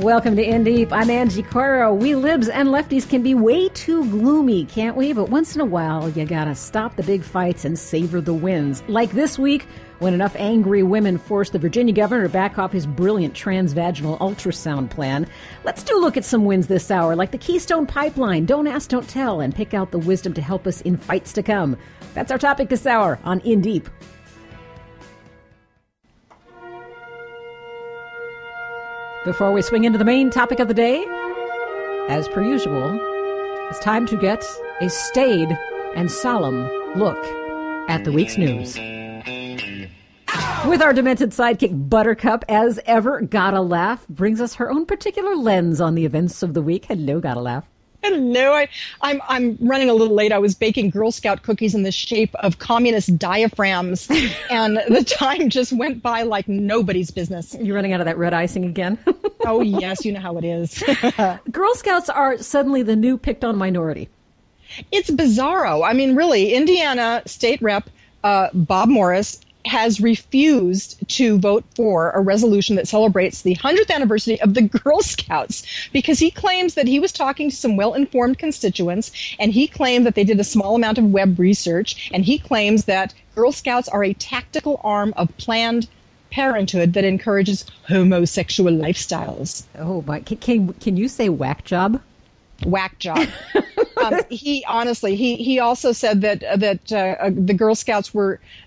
Welcome to In Deep. I'm Angie Coiro. We libs and lefties can be way too gloomy, can't we? But once in a while, you gotta stop the big fights and savor the wins. Like this week, when enough angry women forced the Virginia governor to back off his brilliant transvaginal ultrasound plan. Let's do look at some wins this hour, like the Keystone Pipeline, Don't Ask, Don't Tell, and pick out the wisdom to help us in fights to come. That's our topic this hour on In Deep. Before we swing into the main topic of the day, as per usual, it's time to get a staid and solemn look at the week's news. With our demented sidekick Buttercup, as ever, GottaLaff brings us her own particular lens on the events of the week. Hello, GottaLaff. Hello. I'm running a little late. I was baking Girl Scout cookies in the shape of communist diaphragms, and the time just went by like nobody's business. You're running out of that red icing again? Oh, yes. You know how it is. Girl Scouts are suddenly the new picked-on minority. It's bizarro. I mean, really, Indiana State Rep Bob Morris has refused to vote for a resolution that celebrates the 100th anniversary of the Girl Scouts because he claims that he was talking to some well-informed constituents, and he claimed that they did a small amount of web research, and he claims that Girl Scouts are a tactical arm of Planned Parenthood that encourages homosexual lifestyles. Oh, my. Can you say whack job? Whack job. He also said that the Girl Scouts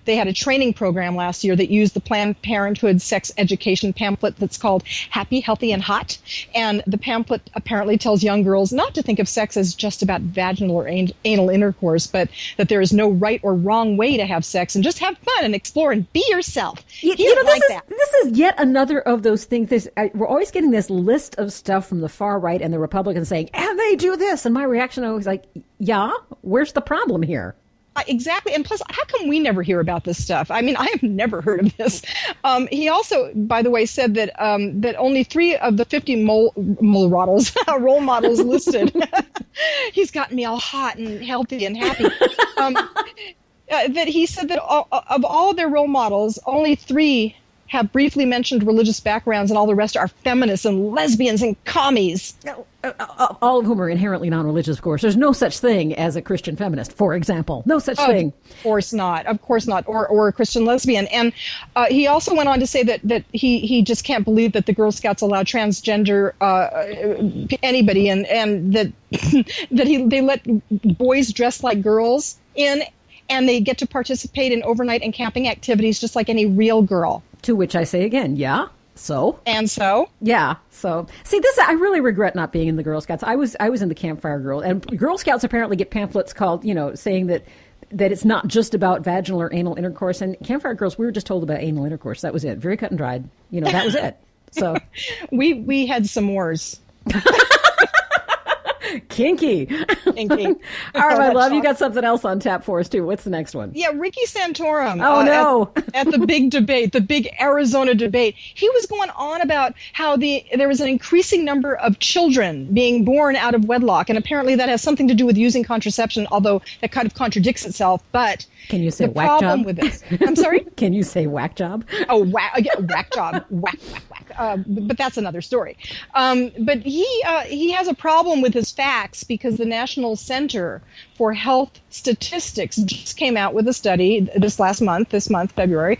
they had a training program last year that used the Planned Parenthood sex education pamphlet that's called Happy, Healthy, and Hot. And the pamphlet apparently tells young girls not to think of sex as just about vaginal or anal intercourse, but that there is no right or wrong way to have sex, and just have fun and explore and be yourself. This is yet another of those things. We're always getting this list of stuff from the far right and the Republicans saying, and they do this. And my reaction always like, yeah, where's the problem here? Exactly. And plus, how come we never hear about this stuff? I mean, I have never heard of this. He also, by the way, said that that only 3 of the 50 role models listed, he's gotten me all hot and healthy and happy, that he said that of all of their role models, only 3 have briefly mentioned religious backgrounds, and all the rest are feminists and lesbians and commies. All of whom are inherently non-religious, of course. There's no such thing as a Christian feminist, for example. No such thing. Of course not. Of course not. Or a Christian lesbian. And he also went on to say that he just can't believe that the Girl Scouts allow transgender anybody, and that they let boys dress like girls in, and they get to participate in overnight and camping activities just like any real girl. To which I say again, yeah. So? And so? Yeah. So, see, I really regret not being in the Girl Scouts. I was in the Campfire Girl, and Girl Scouts apparently get pamphlets called, saying that it's not just about vaginal or anal intercourse. And Campfire Girls, we were just told about anal intercourse. That was it. Very cut and dried. That was it. So we had s'mores. Kinky. All right, my love, you got something else on tap for us, too. What's the next one? Yeah, Ricky Santorum. Oh, no. At the big debate, the big Arizona debate, he was going on about how there was an increasing number of children being born out of wedlock, and apparently that has something to do with using contraception, although that kind of contradicts itself. But can you say the whack problem job? With this, I'm sorry? Can you say whack job? Oh, whack job. Whack. But that's another story. But he has a problem with his facts because the National Center for Health Statistics just came out with a study this month, February.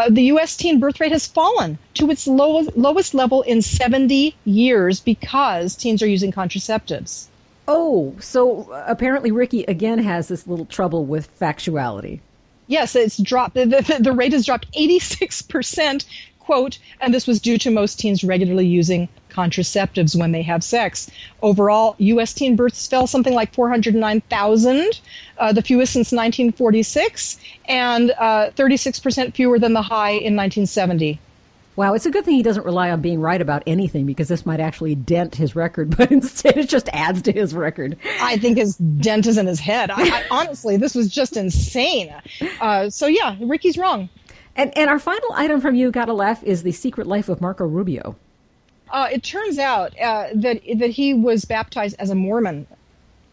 The U.S. teen birth rate has fallen to its lowest level in 70 years because teens are using contraceptives. Oh, so apparently Ricky again has this little trouble with factuality. Yes, it's dropped. The rate has dropped 86%. Quote, and this was due to most teens regularly using contraceptives when they have sex. Overall, U.S. teen births fell something like 409,000, the fewest since 1946, and 36% fewer than the high in 1970. Wow, it's a good thing he doesn't rely on being right about anything, because this might actually dent his record, but instead it just adds to his record. I think his dent is in his head. I honestly, this was just insane. So yeah, Ricky's wrong. And our final item from you, GottaLaff, is The Secret Life of Marco Rubio. It turns out that he was baptized as a Mormon.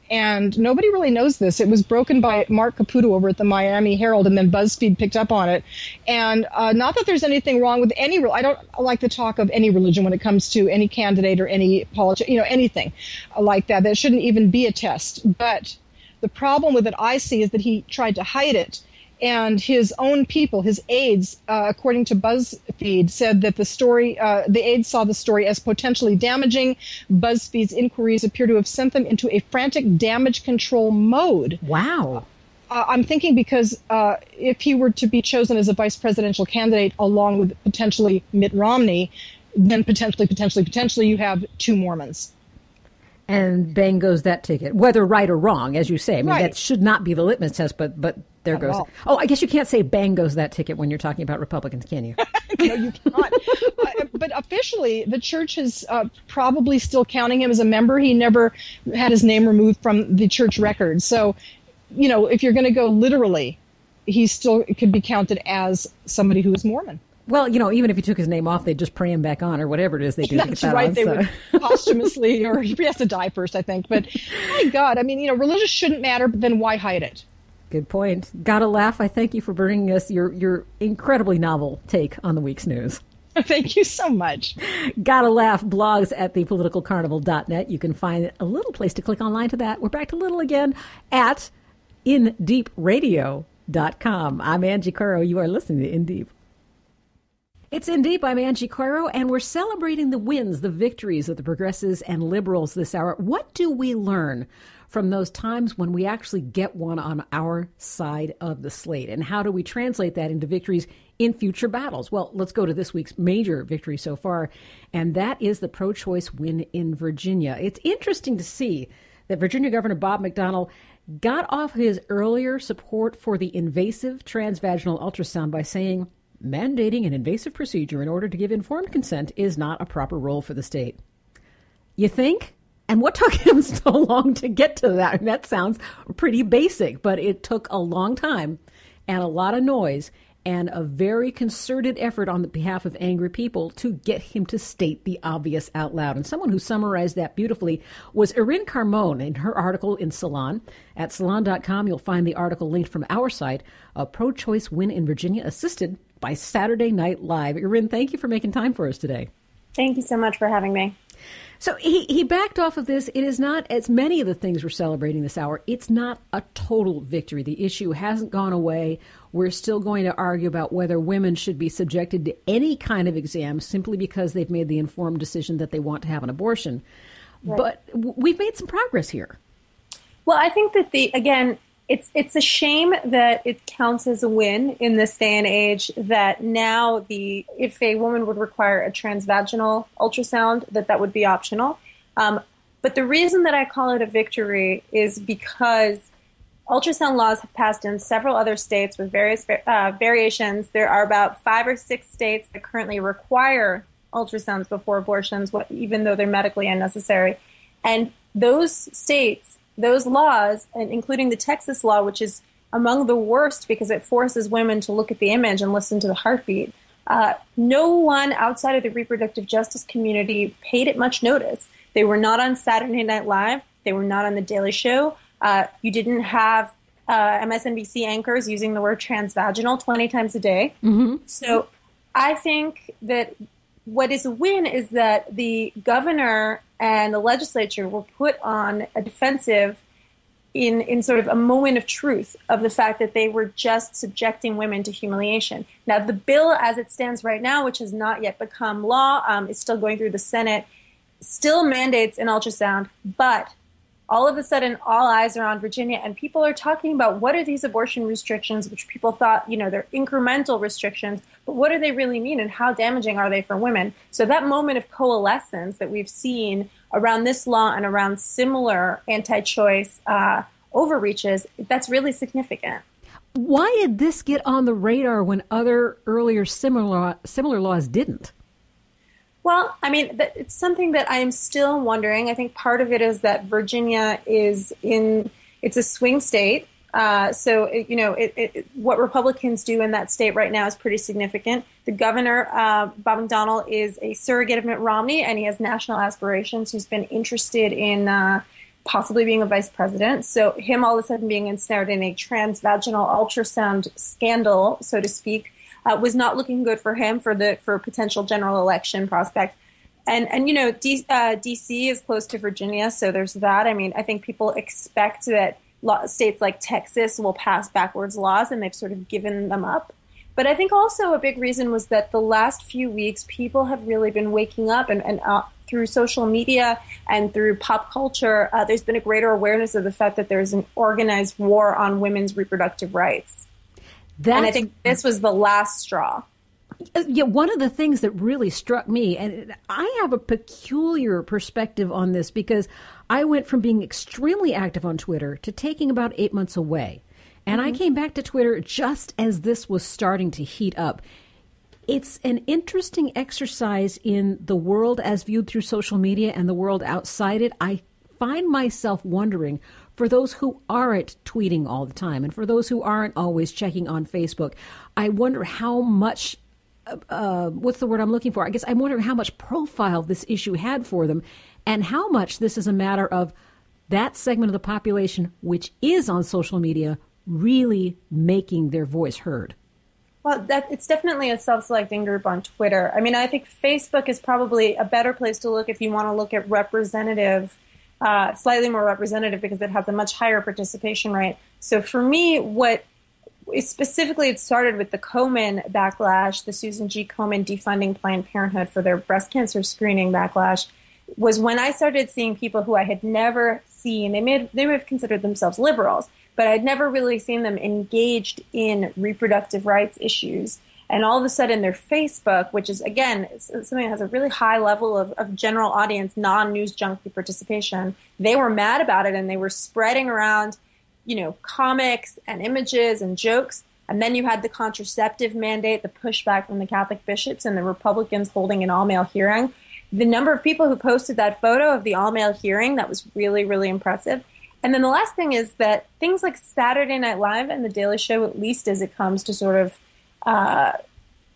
And nobody really knows this. It was broken by Mark Caputo over at the Miami Herald, and then BuzzFeed picked up on it. And not that there's anything wrong with any, I don't like the talk of any religion when it comes to any candidate or any politician, anything like that. That shouldn't even be a test. But the problem with it I see is that he tried to hide it. And his own people, his aides, according to BuzzFeed, said that the aides saw the story as potentially damaging. BuzzFeed's inquiries appear to have sent them into a frantic damage control mode. Wow. I'm thinking because if he were to be chosen as a vice presidential candidate along with potentially Mitt Romney, then potentially you have two Mormons. And bang goes that ticket, whether right or wrong, as you say. I mean, right. That should not be the litmus test, but there Not goes. Oh, I guess you can't say bang goes that ticket when you're talking about Republicans, can you? No, you cannot. But officially, the church is probably still counting him as a member. He never had his name removed from the church record. So, if you're going to go literally, he still could be counted as somebody who is Mormon. Well, even if he took his name off, they'd just pray him back on or whatever it is they do. That's right. They would posthumously, or he has to die first, I think. But my God, I mean, religious shouldn't matter, but then why hide it? Good point. GottaLaff, I thank you for bringing us your incredibly novel take on the week's news. Thank you so much. GottaLaff blogs at thepoliticalcarnival.net. You can find a little place to click online to that. We're back to little again at indeepradio.com. I'm Angie Coiro. You are listening to In Deep. It's In Deep. I'm Angie Coiro, and we're celebrating the wins, the victories of the progressives and liberals this hour. What do we learn from those times when we actually get one on our side of the slate? And how do we translate that into victories in future battles? Well, let's go to this week's major victory so far, and that is the pro-choice win in Virginia. It's interesting to see that Virginia Governor Bob McDonnell got off his earlier support for the invasive transvaginal ultrasound by saying mandating an invasive procedure in order to give informed consent is not a proper role for the state. You think? And what took him so long to get to that? And that sounds pretty basic, but it took a long time and a lot of noise and a very concerted effort on the behalf of angry people to get him to state the obvious out loud. And someone who summarized that beautifully was Irin Carmon in her article in Salon. At salon.com, you'll find the article linked from our site, a pro-choice win in Virginia, assisted by Saturday Night Live. Irin, thank you for making time for us today. Thank you so much for having me. So he backed off of this. It is not, as many of the things we're celebrating this hour, it's not a total victory. The issue hasn't gone away. We're still going to argue about whether women should be subjected to any kind of exam simply because they've made the informed decision that they want to have an abortion. Right. But we've made some progress here. Well, I think that it's a shame that it counts as a win in this day and age that now if a woman would require a transvaginal ultrasound, that would be optional. But the reason that I call it a victory is because ultrasound laws have passed in several other states with various variations. There are about 5 or 6 states that currently require ultrasounds before abortions, even though they're medically unnecessary. And those states, those laws, and including the Texas law, which is among the worst because it forces women to look at the image and listen to the heartbeat, no one outside of the reproductive justice community paid it much notice. They were not on Saturday Night Live. They were not on The Daily Show. You didn't have MSNBC anchors using the word transvaginal 20 times a day. Mm-hmm. So I think that what is a win is that the governor and the legislature were put on a defensive in sort of a moment of truth of the fact that they were just subjecting women to humiliation. Now, the bill as it stands right now, which has not yet become law, is still going through the Senate, still mandates an ultrasound, but all of a sudden, all eyes are on Virginia, and people are talking about what are these abortion restrictions, which people thought, they're incremental restrictions, but what do they really mean, and how damaging are they for women? So that moment of coalescence that we've seen around this law and around similar anti-choice overreaches, that's really significant. Why did this get on the radar when other earlier similar laws didn't? Well, I mean, it's something that I am still wondering. I think part of it is that Virginia it's a swing state. So what Republicans do in that state right now is pretty significant. The governor, Bob McDonnell, is a surrogate of Mitt Romney, and he has national aspirations. He's been interested in possibly being a vice president. So him all of a sudden being ensnared in a transvaginal ultrasound scandal, so to speak, was not looking good for him for a potential general election prospect. And DC is close to Virginia, so there's that. I mean, I think people expect that states like Texas will pass backwards laws, and they've sort of given them up. But I think also a big reason was that the last few weeks, people have really been waking up and through social media and through pop culture, there's been a greater awareness of the fact that there's an organized war on women's reproductive rights. And I think this was the last straw. Yeah, one of the things that really struck me, and I have a peculiar perspective on this because I went from being extremely active on Twitter to taking about 8 months away. And I came back to Twitter just as this was starting to heat up. It's an interesting exercise in the world as viewed through social media and the world outside it. I find myself wondering, for those who aren't tweeting all the time and for those who aren't always checking on Facebook, I wonder how much, what's the word I'm looking for? I guess I'm wondering how much profile this issue had for them and how much this is a matter of that segment of the population which is on social media really making their voice heard. Well, it's definitely a self-selecting group on Twitter. I mean, I think Facebook is probably a better place to look if you want to look at representative, slightly more representative, because it has a much higher participation rate. So for me, specifically it started with the Komen backlash, the Susan G. Komen defunding Planned Parenthood for their breast cancer screening backlash, was when I started seeing people who I had never seen. They may have considered themselves liberals, but I'd never really seen them engaged in reproductive rights issues. And all of a sudden their Facebook, which is, again, something that has a really high level of general audience, non-news junkie participation, they were mad about it and they were spreading around, comics and images and jokes. And then you had the contraceptive mandate, the pushback from the Catholic bishops and the Republicans holding an all-male hearing. The number of people who posted that photo of the all-male hearing, that was really, really impressive. And then the last thing is that things like Saturday Night Live and The Daily Show, at least as it comes to sort of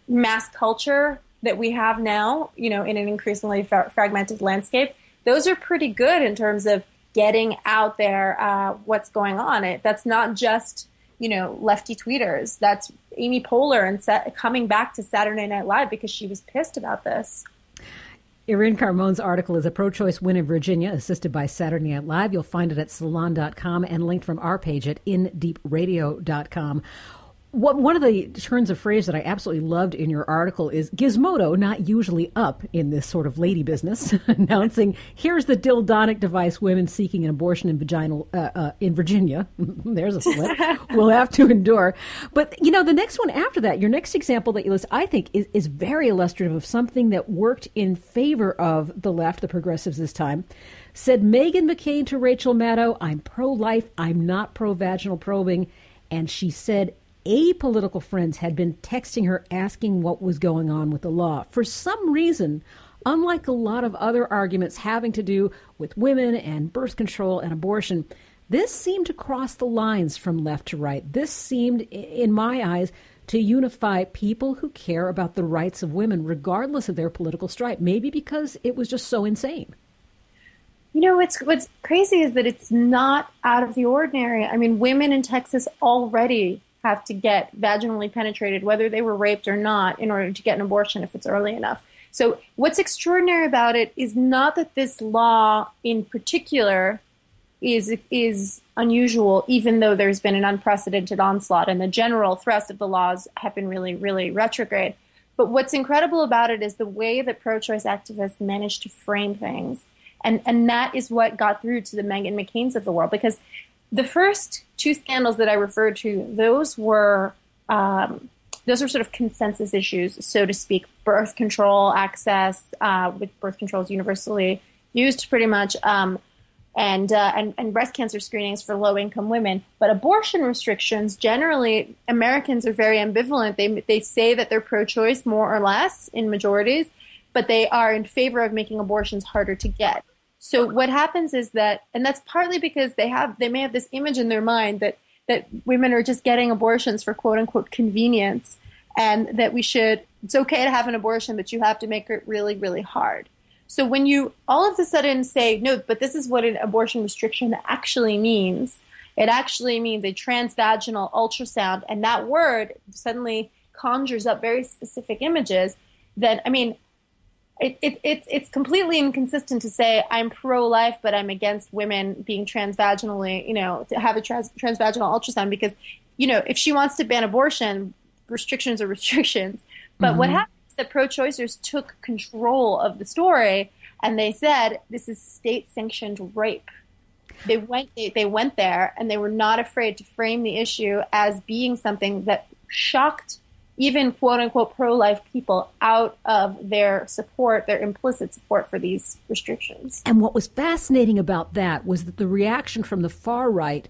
mass culture that we have now, in an increasingly fragmented landscape, those are pretty good in terms of getting out there what's going on. That's not just, lefty tweeters. That's Amy Poehler and coming back to Saturday Night Live because she was pissed about this. Irin Carmon's article is a pro-choice win in Virginia, assisted by Saturday Night Live. You'll find it at salon.com and linked from our page at indeepradio.com. One of the turns of phrase that I absolutely loved in your article is Gizmodo, not usually up in this sort of lady business, announcing, here's the dildonic device women seeking an abortion in Virginia. There's a slip. We'll have to endure. But, the next one after that, your next example that you list, I think is very illustrative of something that worked in favor of the left, the progressives this time. Said Meghan McCain to Rachel Maddow, I'm pro-life, I'm not pro-vaginal probing. And she said, apolitical friends had been texting her asking what was going on with the law. For some reason, unlike a lot of other arguments having to do with women and birth control and abortion, this seemed to cross the lines from left to right. This seemed, in my eyes, to unify people who care about the rights of women, regardless of their political stripe, maybe because it was just so insane. What's crazy is that it's not out of the ordinary. I mean, women in Texas already have to get vaginally penetrated, whether they were raped or not, in order to get an abortion if it's early enough. So what's extraordinary about it is not that this law in particular is unusual, even though there's been an unprecedented onslaught and the general thrust of the laws have been really, really retrograde. But what's incredible about it is the way that pro-choice activists managed to frame things. And that is what got through to the Meghan McCains of the world, because the first two scandals that I referred to, those were sort of consensus issues, so to speak. Birth control access, with birth control is universally used pretty much, and breast cancer screenings for low-income women. But abortion restrictions, generally, Americans are very ambivalent. They say that they're pro-choice more or less in majorities, but they are in favor of making abortions harder to get. So what happens is that, and that's partly because they may have this image in their mind that women are just getting abortions for quote unquote convenience, and that it's okay to have an abortion, but you have to make it really, really hard. So when you all of a sudden say, no, but this is what an abortion restriction actually means, it actually means a transvaginal ultrasound, and that word suddenly conjures up very specific images, then, I mean, it's completely inconsistent to say I'm pro-life, but I'm against women being transvaginally, to have a transvaginal ultrasound, because, if she wants to ban abortion, restrictions are restrictions. But what happened is that pro-choicers took control of the story, and they said this is state-sanctioned rape. They went there, and they were not afraid to frame the issue as being something that shocked even quote-unquote pro-life people out of their support, their implicit support for these restrictions. And what was fascinating about that was that the reaction from the far right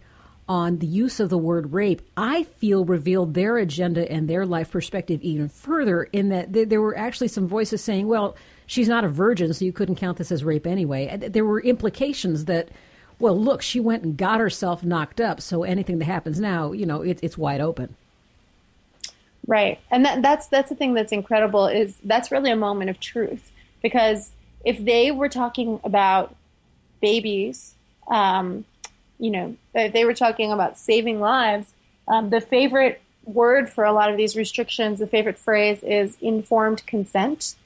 on the use of the word rape, I feel, revealed their agenda and their life perspective even further, in that there were actually some voices saying, well, she's not a virgin, so you couldn't count this as rape anyway. And there were implications that, well, look, she went and got herself knocked up, so anything that happens now, it's wide open. Right. And that's the thing that's incredible, is that's really a moment of truth. Because if they were talking about babies, if they were talking about saving lives, the favorite word for a lot of these restrictions, the favorite phrase is informed consent.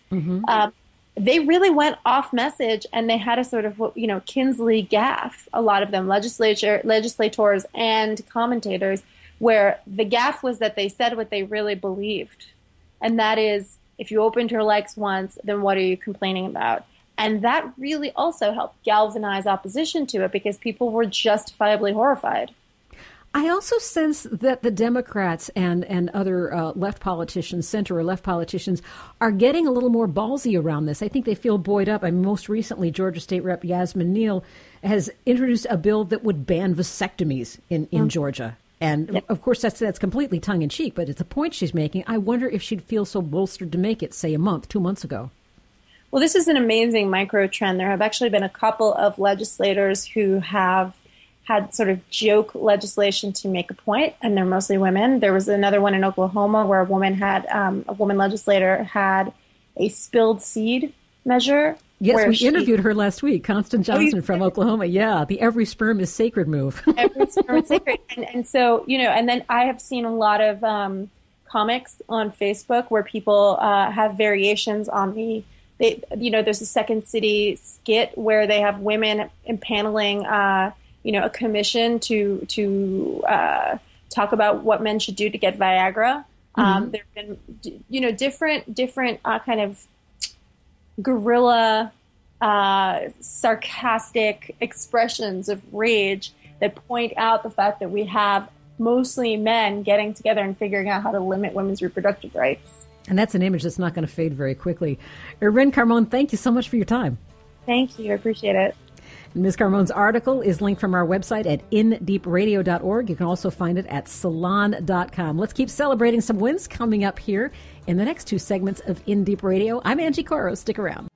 They really went off message, and they had a sort of, Kinsley gaffe, a lot of them, legislators and commentators, where the gaffe was that they said what they really believed. And that is, if you opened her legs once, then what are you complaining about? And that really also helped galvanize opposition to it, because people were justifiably horrified. I also sense that the Democrats and other left politicians, center or left politicians, are getting a little more ballsy around this. I think they feel buoyed up. I mean, most recently, Georgia State Rep Yasmin Neal has introduced a bill that would ban vasectomies in Georgia. And, of course, that's completely tongue-in-cheek, but it's a point she's making. I wonder if she'd feel so bolstered to make it, say, 2 months ago. Well, this is an amazing micro-trend. There have actually been a couple of legislators who have had sort of joke legislation to make a point, and they're mostly women. There was another one in Oklahoma where a woman legislator had a spilled seed measure. Yes, we interviewed her last week, Constance Johnson from Oklahoma. Yeah, the every sperm is sacred move. Every sperm is sacred. And so, and then I have seen a lot of comics on Facebook where people have variations on there's a Second City skit where they have women impaneling, a commission to talk about what men should do to get Viagra. There have been, different kind of guerrilla, sarcastic expressions of rage that point out the fact that we have mostly men getting together and figuring out how to limit women's reproductive rights. And that's an image that's not going to fade very quickly. Irin Carmon, thank you so much for your time. Thank you. I appreciate it. Ms. Carmon's article is linked from our website at indeepradio.org. You can also find it at salon.com. Let's keep celebrating some wins coming up here in the next two segments of In Deep Radio. I'm Angie Coiro. Stick around.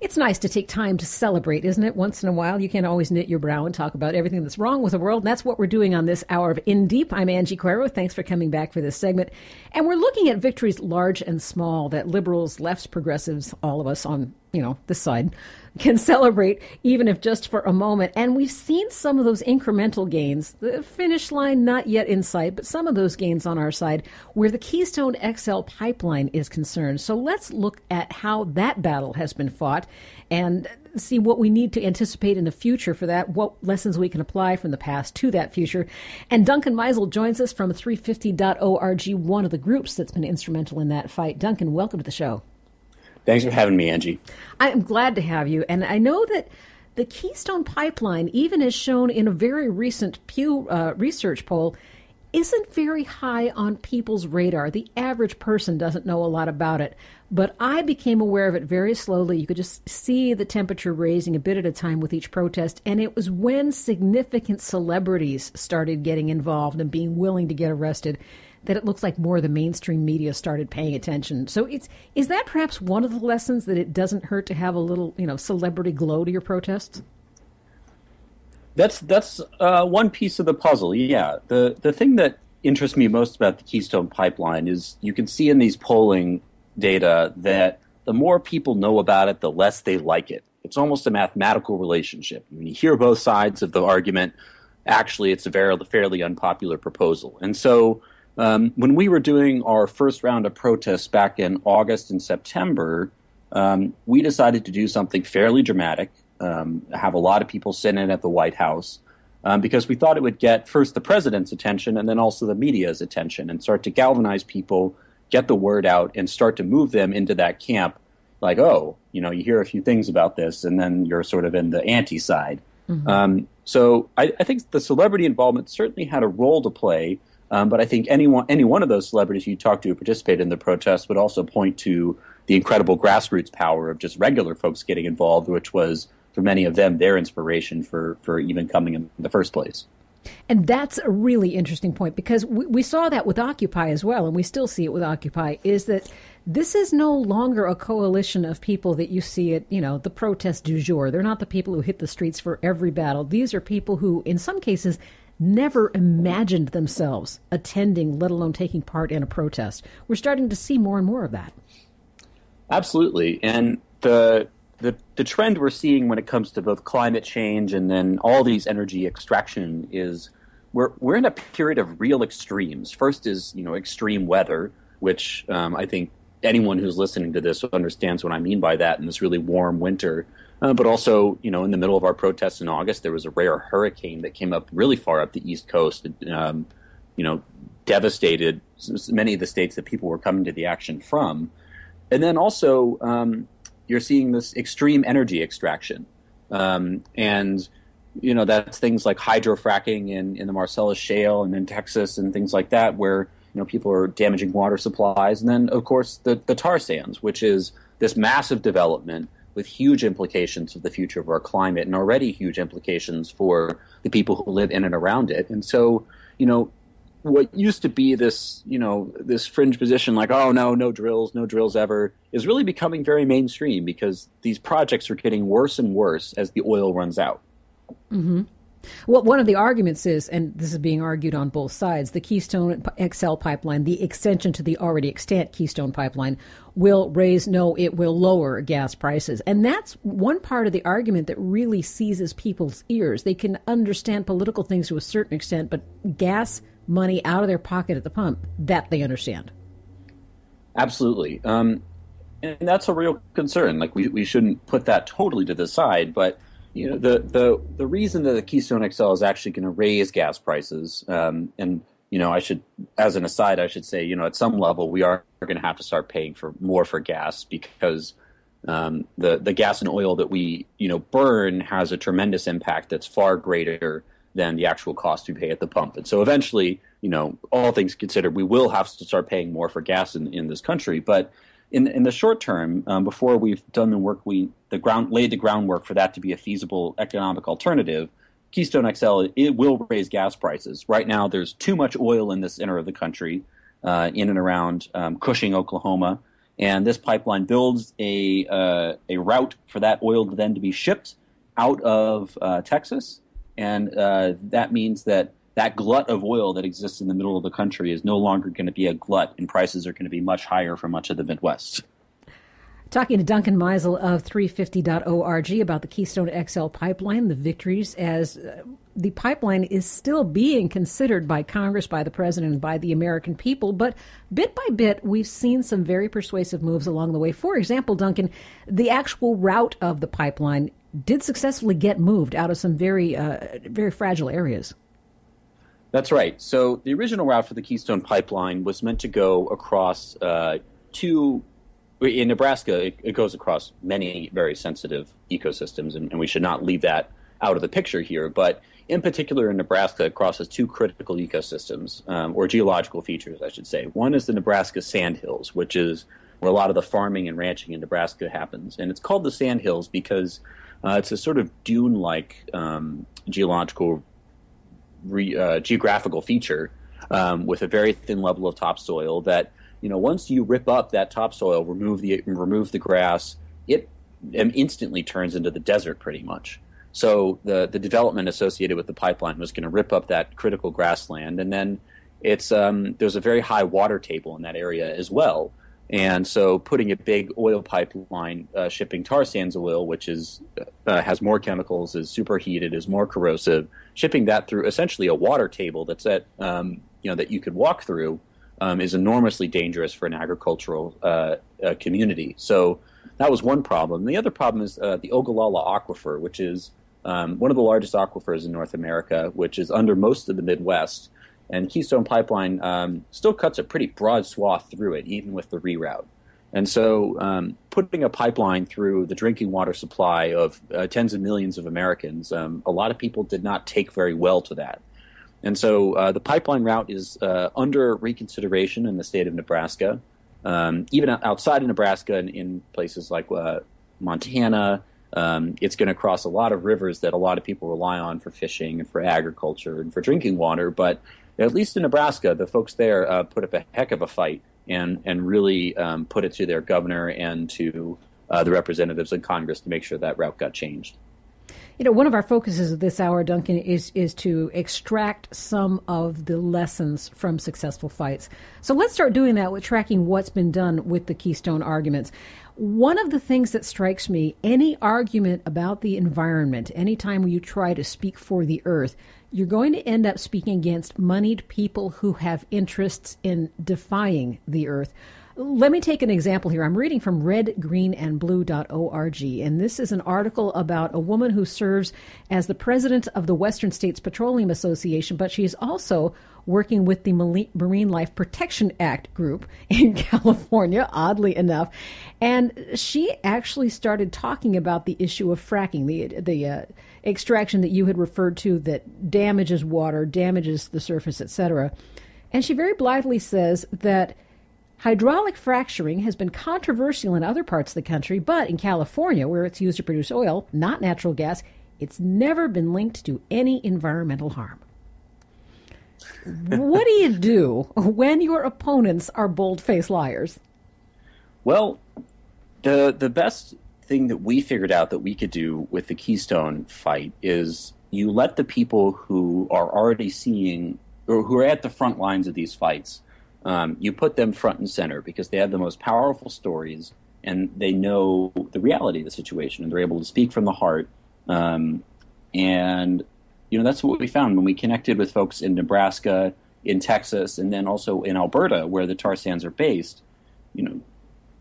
It's nice to take time to celebrate, isn't it? Once in a while, you can't always knit your brow and talk about everything that's wrong with the world. And that's what we're doing on this hour of In Deep. I'm Angie Coiro. Thanks for coming back for this segment. And we're looking at victories large and small that liberals, lefts, progressives, all of us on, this side, can celebrate, even if just for a moment. And we've seen some of those incremental gains, the finish line not yet in sight, but some of those gains on our side where the Keystone XL pipeline is concerned. So let's look at how that battle has been fought and see what we need to anticipate in the future for that, what lessons we can apply from the past to that future. And Duncan Meisel joins us from 350.org, one of the groups that's been instrumental in that fight. Duncan, welcome to the show. Thanks for having me, Angie. I'm glad to have you. And I know that the Keystone Pipeline, even as shown in a very recent Pew Research poll, isn't very high on people's radar. The average person doesn't know a lot about it. But I became aware of it very slowly. You could just see the temperature raising a bit at a time with each protest. And it was when significant celebrities started getting involved and being willing to get arrested that it looks like more of the mainstream media started paying attention. So is that perhaps one of the lessons, that it doesn't hurt to have a little, celebrity glow to your protests? That's one piece of the puzzle. Yeah, the thing that interests me most about the Keystone Pipeline is you can see in these polling data that the more people know about it, the less they like it. It's almost a mathematical relationship. When you hear both sides of the argument, actually it's a fairly unpopular proposal. And so when we were doing our first round of protests back in August and September, we decided to do something fairly dramatic, have a lot of people sit in at the White House, because we thought it would get first the president's attention and then also the media's attention and start to galvanize people, get the word out, and start to move them into that camp like, oh, you hear a few things about this, and then you're sort of in the anti-side. Mm-hmm. So I think the celebrity involvement certainly had a role to play, but I think any one of those celebrities you talk to who participated in the protest would also point to the incredible grassroots power of just regular folks getting involved, which was, for many of them, their inspiration for even coming in the first place. And that's a really interesting point, because we saw that with Occupy as well, and we still see it with Occupy, is that this is no longer a coalition of people that you see at, the protest du jour. They're not the people who hit the streets for every battle. These are people who, in some cases, never imagined themselves attending, let alone taking part in a protest. We're starting to see more and more of that. Absolutely. And the trend we're seeing when it comes to both climate change and then all these energy extraction is we're in a period of real extremes. First is, extreme weather, which I think anyone who's listening to this understands what I mean by that in this really warm winter. But also, in the middle of our protests in August, there was a rare hurricane that came up really far up the East Coast, devastated many of the states that people were coming to the action from. And then also, you're seeing this extreme energy extraction. And, that's things like hydrofracking in the Marcellus Shale and in Texas and things like that, where, people are damaging water supplies. And then, of course, the tar sands, which is this massive development with huge implications for the future of our climate and already huge implications for the people who live in and around it. And so, what used to be this, this fringe position like, oh, no drills ever, is really becoming very mainstream because these projects are getting worse and worse as the oil runs out. Mm-hmm. Well, one of the arguments is, and this is being argued on both sides, the Keystone XL pipeline, the extension to the already extant Keystone pipeline, will it will lower gas prices. And that's one part of the argument that really seizes people's ears. They can understand political things to a certain extent, but gas money out of their pocket at the pump, that they understand. Absolutely. And that's a real concern. Like, we shouldn't put that totally to the side, but the reason that the Keystone XL is actually going to raise gas prices, and I should, as an aside, I should say, at some level we are going to have to start paying more for gas because the gas and oil that we burn has a tremendous impact that's far greater than the actual cost we pay at the pump. And so eventually, all things considered, we will have to start paying more for gas in this country. But in the short term, before we've done the work, laid the groundwork for that to be a feasible economic alternative, Keystone XL, it will raise gas prices. Right now, there's too much oil in the center of the country, in and around Cushing, Oklahoma, and this pipeline builds a route for that oil to then to be shipped out of Texas, and that means that glut of oil that exists in the middle of the country is no longer going to be a glut, and prices are going to be much higher for much of the Midwest. Talking to Duncan Meisel of 350.org about the Keystone XL pipeline, the victories, as the pipeline is still being considered by Congress, by the president, and by the American people. But bit by bit, we've seen some very persuasive moves along the way. For example, Duncan, the actual route of the pipeline did successfully get moved out of some very, very fragile areas. That's right. So the original route for the Keystone Pipeline was meant to go across in Nebraska, it goes across many very sensitive ecosystems, and we should not leave that out of the picture here. But in particular in Nebraska, it crosses two critical ecosystems, or geological features, I should say. One is the Nebraska Sandhills, which is where a lot of the farming and ranching in Nebraska happens. And it's called the Sandhills because it's a sort of dune-like geographical feature with a very thin level of topsoil that, once you rip up that topsoil, remove the grass, it instantly turns into the desert pretty much. So the development associated with the pipeline was going to rip up that critical grassland, and then there's a very high water table in that area as well. And so putting a big oil pipeline shipping tar sands oil, which has more chemicals, is superheated, is more corrosive, shipping that through essentially a water table that's that you could walk through, is enormously dangerous for an agricultural community. So that was one problem. The other problem is the Ogallala Aquifer, which is one of the largest aquifers in North America, which is under most of the Midwest. And Keystone Pipeline still cuts a pretty broad swath through it, even with the reroute. And so putting a pipeline through the drinking water supply of tens of millions of Americans, a lot of people did not take very well to that. And so the pipeline route is under reconsideration in the state of Nebraska. Even outside of Nebraska, in places like Montana, it's going to cross a lot of rivers that a lot of people rely on for fishing and for agriculture and for drinking water. But at least in Nebraska, the folks there put up a heck of a fight and really put it to their governor and to the representatives in Congress to make sure that route got changed. One of our focuses of this hour, Duncan, is to extract some of the lessons from successful fights. So let's start doing that with tracking what's been done with the Keystone arguments. One of the things that strikes me, any argument about the environment, anytime you try to speak for the earth, you're going to end up speaking against moneyed people who have interests in defying the earth. Let me take an example here. I'm reading from redgreenandblue.org, and this is an article about a woman who serves as the president of the Western States Petroleum Association, but she's also working with the Marine Life Protection Act group in California, oddly enough. And she actually started talking about the issue of fracking, the extraction that you had referred to that damages water, damages the surface, etc. And she very blithely says that hydraulic fracturing has been controversial in other parts of the country, but in California, where it's used to produce oil, not natural gas, it's never been linked to any environmental harm. What do you do when your opponents are bold-faced liars? Well, the best thing that we figured out that we could do with the Keystone fight is you let the people who are already seeing or who are at the front lines of these fights, you put them front and center because they have the most powerful stories and they know the reality of the situation and they're able to speak from the heart. And that's what we found when we connected with folks in Nebraska, in Texas, and then also in Alberta, where the tar sands are based.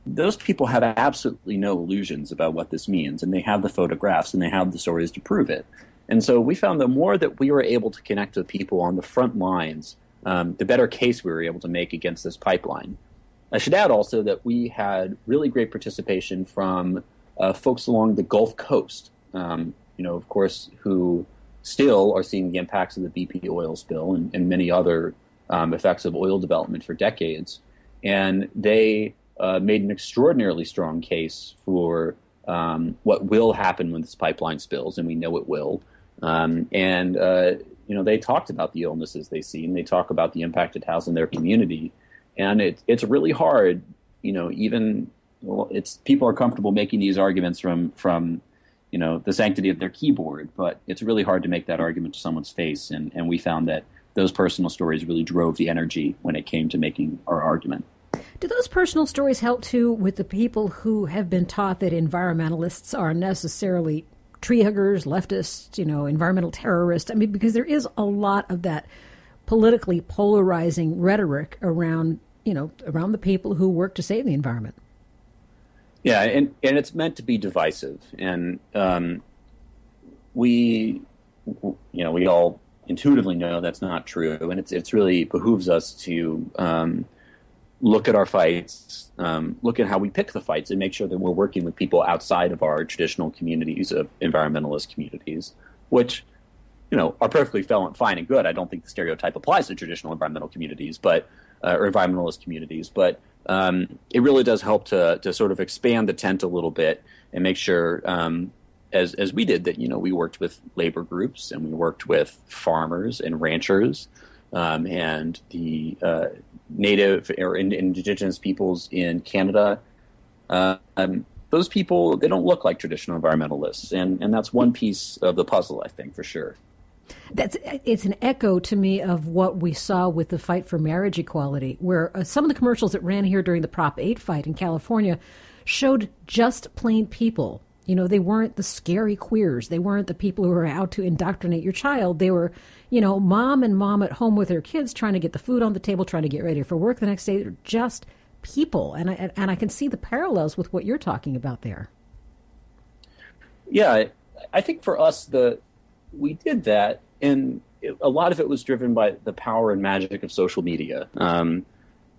Those people have absolutely no illusions about what this means, and they have the photographs and they have the stories to prove it. And so we found the more that we were able to connect with people on the front lines, the better case we were able to make against this pipeline. I should add also that we had really great participation from folks along the Gulf Coast, of course, who still are seeing the impacts of the BP oil spill and many other effects of oil development for decades. And they made an extraordinarily strong case for what will happen when this pipeline spills, and we know it will. They talked about the illnesses they see, and they talk about the impact it has on their community. And it's really hard, people are comfortable making these arguments from the sanctity of their keyboard, but it's really hard to make that argument to someone's face. And we found that those personal stories really drove the energy when it came to making our argument. Do those personal stories help, too, with the people who have been taught that environmentalists are necessarily tree huggers, leftists, environmental terrorists? I mean, because there is a lot of that politically polarizing rhetoric around the people who work to save the environment. Yeah, and it's meant to be divisive. And we all intuitively know that's not true. And it's really behooves us to look at our fights, look at how we pick the fights, and make sure that we're working with people outside of our traditional communities of environmentalist communities, which, are perfectly fine and good. I don't think the stereotype applies to traditional environmental communities, or environmentalist communities, but it really does help to sort of expand the tent a little bit and make sure, as we did, that we worked with labor groups and we worked with farmers and ranchers and the native or indigenous peoples in Canada, those people, they don't look like traditional environmentalists, and that's one piece of the puzzle, I think, for sure. It's an echo to me of what we saw with the fight for marriage equality, where some of the commercials that ran here during the Prop 8 fight in California showed just plain people. You know, they weren't the scary queers. They weren't the people who were out to indoctrinate your child. They were, you know, mom at home with their kids trying to get the food on the table, trying to get ready for work the next day. They're just people. And I can see the parallels with what you're talking about there. Yeah, I think for us, we did that, and a lot of it was driven by the power and magic of social media. You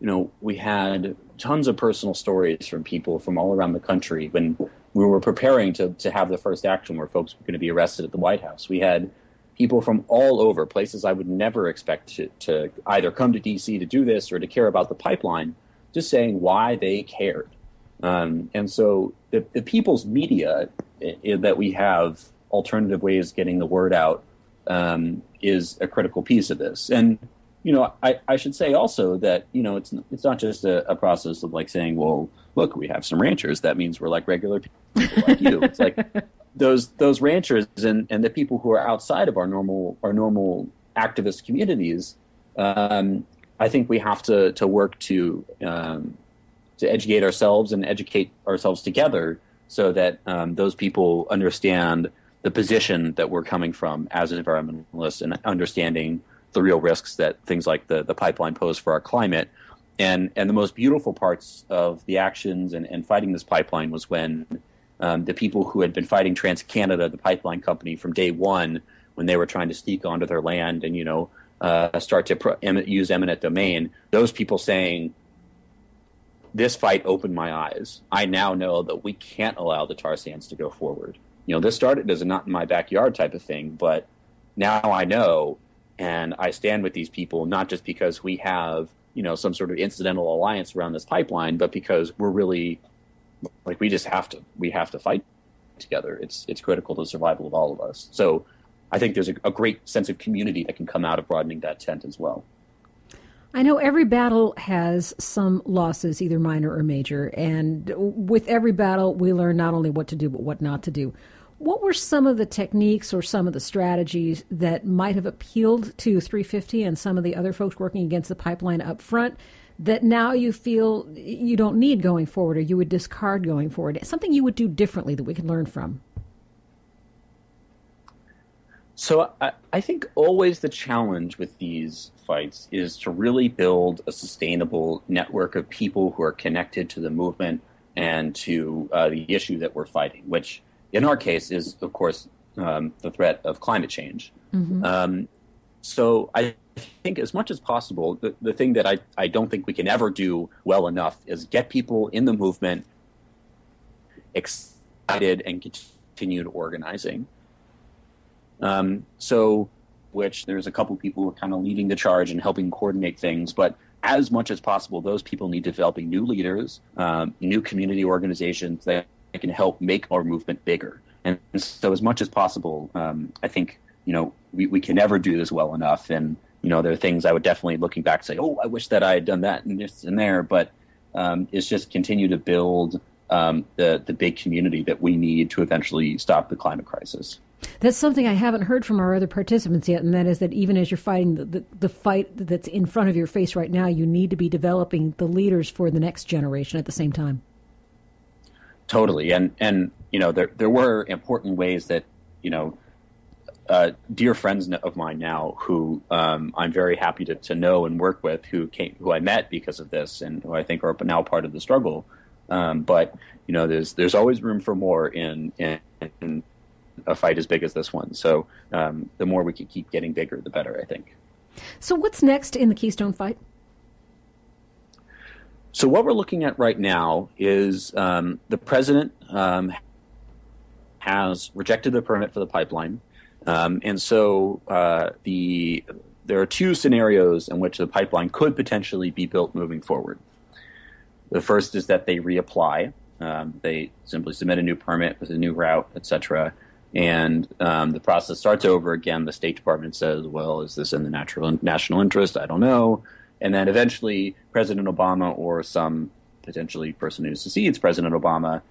know, we had tons of personal stories from people from all around the country when we were preparing to have the first action where folks were going to be arrested at the White House. We had people from all over, places I would never expect to either come to D.C. to do this or to care about the pipeline, just saying why they cared. And so the people's media that we have, alternative ways of getting the word out, is a critical piece of this. And, you know, I should say also that, you know, it's not just a process of like saying, well, look, we have some ranchers. That means we're like regular people like you. It's like those ranchers and the people who are outside of our normal activist communities. I think we have to work to educate ourselves and educate ourselves together so that those people understand the position that we're coming from as environmentalists and understanding the real risks that things like the pipeline pose for our climate. And the most beautiful parts of the actions and fighting this pipeline was when the people who had been fighting TransCanada, the pipeline company, from day one, when they were trying to sneak onto their land and, you know, start to use eminent domain, those people saying, this fight opened my eyes. I now know that we can't allow the tar sands to go forward. You know, this started as a not in my backyard type of thing, but now I know, and I stand with these people, not just because we have, you know, some sort of incidental alliance around this pipeline, but because we're really, like, we have to fight together. It's critical to the survival of all of us. So I think there's a great sense of community that can come out of broadening that tent as well. I know every battle has some losses, either minor or major, and with every battle, we learn not only what to do, but what not to do. What were some of the techniques or some of the strategies that might have appealed to 350 and some of the other folks working against the pipeline up front that now you feel you don't need going forward or you would discard going forward? Something you would do differently that we can learn from? So I think always the challenge with these fights is to really build a sustainable network of people who are connected to the movement and to the issue that we're fighting, which in our case is, of course, the threat of climate change. Mm-hmm. So I think as much as possible, the thing that I don't think we can ever do well enough is get people in the movement excited and continued organizing. Which there's a couple people who are kind of leading the charge and helping coordinate things, but as much as possible, those people need developing new leaders, new community organizations that can help make our movement bigger. And so as much as possible, I think, you know, we can never do this well enough. And, you know, there are things I would definitely, looking back, say, oh, I wish that I had done that and this and there, but it's just continue to build the big community that we need to eventually stop the climate crisis. That's something I haven't heard from our other participants yet, and that is that even as you're fighting the fight that's in front of your face right now, you need to be developing the leaders for the next generation at the same time. Totally. And you know, there were important ways that, you know, dear friends of mine now who I'm very happy to know and work with, who I met because of this and who I think are now part of the struggle. But, you know, there's always room for more in a fight as big as this one. So the more we can keep getting bigger, the better, I think. So what's next in the Keystone fight? So what we're looking at right now is the president has rejected the permit for the pipeline. And so there are two scenarios in which the pipeline could potentially be built moving forward. The first is that they reapply. They simply submit a new permit with a new route, et cetera. And the process starts over again. The State Department says, well, is this in the national interest? I don't know. And then eventually President Obama or some potentially person who succeeds President Obama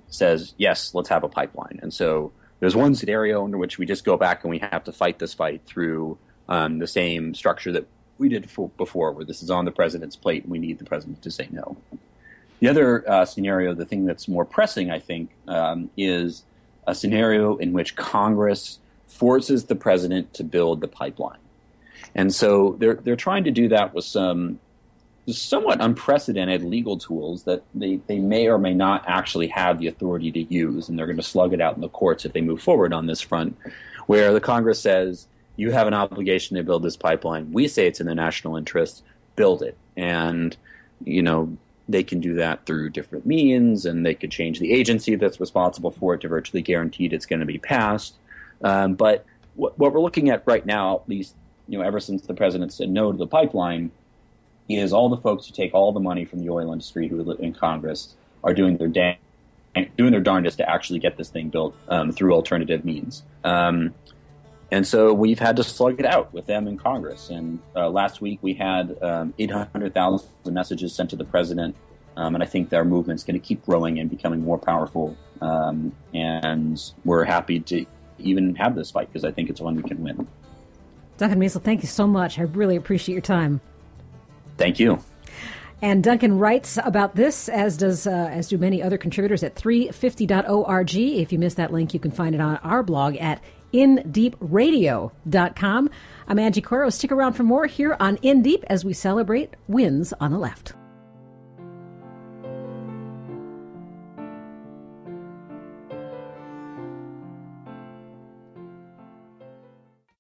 says, yes, let's have a pipeline. And so there's one scenario under which we just go back and we have to fight this fight through the same structure that we did before, where this is on the president's plate and we need the president to say no. The other scenario, the thing that's more pressing, I think, is a scenario in which Congress forces the president to build the pipeline. And so they're trying to do that with some somewhat unprecedented legal tools that they may or may not actually have the authority to use, and they're going to slug it out in the courts if they move forward on this front, where the Congress says, you have an obligation to build this pipeline. We say it's in the national interest. Build it. And, they can do that through different means, and they could change the agency that's responsible for it to virtually guaranteed it's going to be passed. But what we're looking at right now, at least, ever since the president said no to the pipeline, is all the folks who take all the money from the oil industry who live in Congress are doing their darndest to actually get this thing built through alternative means. And so we've had to slug it out with them in Congress. And last week we had 800,000 messages sent to the president. And I think their movement's going to keep growing and becoming more powerful. And we're happy to even have this fight because I think it's one we can win. Duncan Meisel, thank you so much. I really appreciate your time. Thank you. And Duncan writes about this, as do many other contributors, at 350.org. If you missed that link, you can find it on our blog at indeepradio.com. I'm Angie Coiro. Stick around for more here on In Deep as we celebrate wins on the left.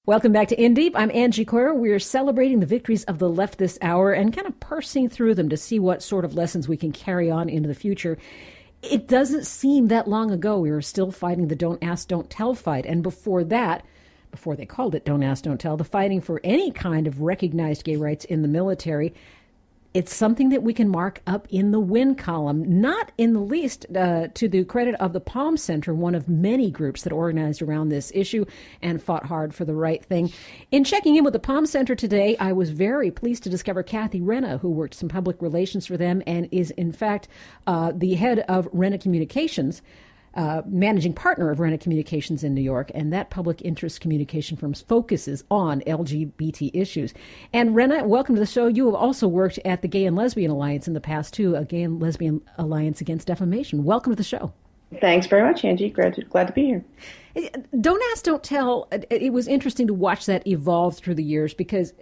Welcome back to In Deep. I'm Angie Coiro. We're celebrating the victories of the left this hour and kind of parsing through them to see what sort of lessons we can carry on into the future. It doesn't seem that long ago we were still fighting the don't ask, don't tell fight. And before that, before they called it don't ask, don't tell, the fighting for any kind of recognized gay rights in the military, it's something that we can mark up in the win column, not in the least to the credit of the Palm Center, one of many groups that organized around this issue and fought hard for the right thing. In checking in with the Palm Center today, I was very pleased to discover Cathy Renna, who worked some public relations for them and is, in fact, the head of Renna Communications, managing partner of Renna Communications in New York, and that public interest communication firm focuses on LGBT issues. And Renna, welcome to the show. You have also worked at the Gay and Lesbian Alliance in the past, too, a Gay and Lesbian Alliance Against Defamation. Welcome to the show. Thanks very much, Angie. Glad to be here. Don't ask, don't tell. It was interesting to watch that evolve through the years because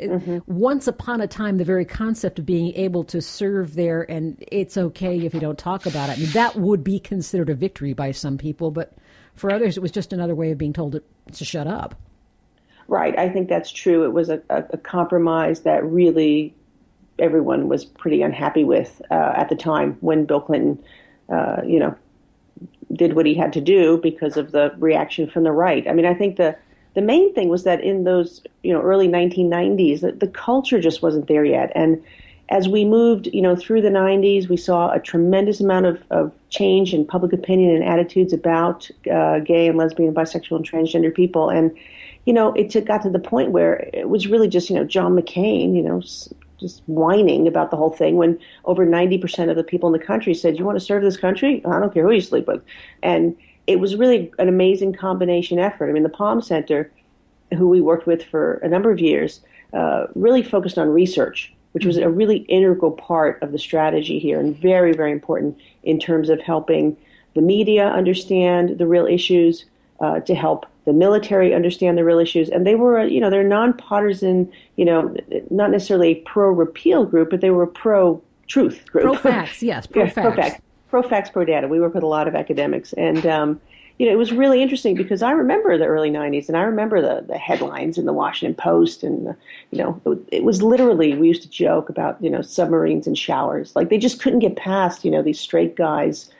once upon a time, the very concept of being able to serve there and it's okay if you don't talk about it, I mean, that would be considered a victory by some people. But for others, it was just another way of being told to shut up. Right. I think that's true. It was a compromise that really everyone was pretty unhappy with at the time when Bill Clinton, did what he had to do because of the reaction from the right. I mean, I think the main thing was that in those, early 1990s, the culture just wasn't there yet. And as we moved, through the 90s, we saw a tremendous amount of change in public opinion and attitudes about gay and lesbian, bisexual, and transgender people. And, it got to the point where it was really just, John McCain, just whining about the whole thing when over 90% of the people in the country said, you want to serve this country? I don't care who you sleep with. And it was really an amazing combination effort. I mean, the Palm Center, who we worked with for a number of years, really focused on research, which was a really integral part of the strategy here and very, very important in terms of helping the media understand the real issues, to help the military understand the real issues. And they were, they're nonpartisan, not necessarily a pro-repeal group, but they were a pro-truth group. Pro-facts, yes, pro-facts. Pro-facts, pro-data. We work with a lot of academics. And, it was really interesting because I remember the early 90s and I remember the headlines in the Washington Post and, it was literally, we used to joke about, submarines and showers. Like they just couldn't get past, these straight guys